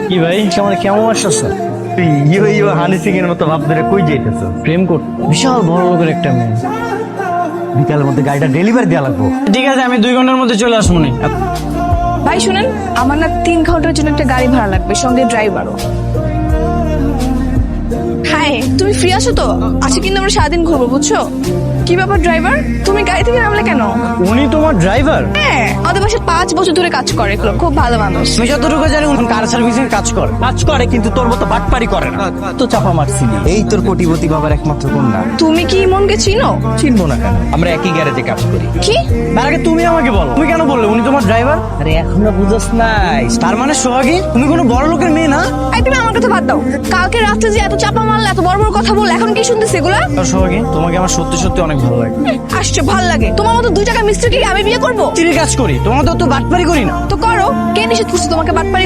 কি ভাই কেমন আসছ? ইয়ো হানি সিং এর মতো ভাব ধরে কই যাইতেছ? প্রেম কর বিশাল বড় লোকের একটা মেয়ে। বিকালের মধ্যে গাড়িটা ডেলিভারি দেওয়া লাগবো। ঠিক আছে, আমি 2 ঘন্টার মধ্যে চলে আসবো নি। ভাই শুনেন, আমার না 3 ঘন্টার জন্য একটা গাড়ি ভাড়া লাগবে, সঙ্গে ড্রাইভারও। হাই, তুমি ফ্রি আছো তো? আজকে কিন্তু আমরা সারাদিন ঘুরবো, বুঝছো? কি ব্যাপার ড্রাইভার, তুমি গাড়ি থেকে নামলে কেন? উনি তোমার ড্রাইভার? হ্যাঁ, আমাদের বাসায় 5 বছর ধরে কাজ করে, খুব ভালো মানুষ। আমি যতটুকু জানি উনি কার সার্ভিসিং কাজ করে কিন্তু তোর মতো বাটপারি করে না। তো চাপা মারছিলি। এই তোর কোটিপতি বাবার একমাত্র কন্যা। তুমি কি ইমনকে চিনো? চিনবো না কেন? আমরা একই গ্যারেজে কাজ করি। কি? তার আগে তুমি আমাকে বলো, তুমি কেন বললে উনি তোমার ড্রাইভার? আরে এখনো বুঝছ নাই? তার মানে সোহাগী তুমি কোনো বড় লোকের মেয়ে না? এই তুমি আমার কথা বাদ দাও। কালকে রাত্রে যে এত চাপা মারলে, এত বড় বড় কথা বললে, এখন কি শুনতেছে এগুলা? সোহাগী, তোমাকে আমার সত্যি সত্যি অনেক ভালো লাগে। আসছে, ভাল লাগে। তোমার মতো 2 টাকা মিস্ত্রিকে আমি বিয়ে করবো? চিনি কাজ করি, তোমার মতো তো বাটপারি করি না। তো করো, কে নিষেধ করছে তোমাকে বাটপারি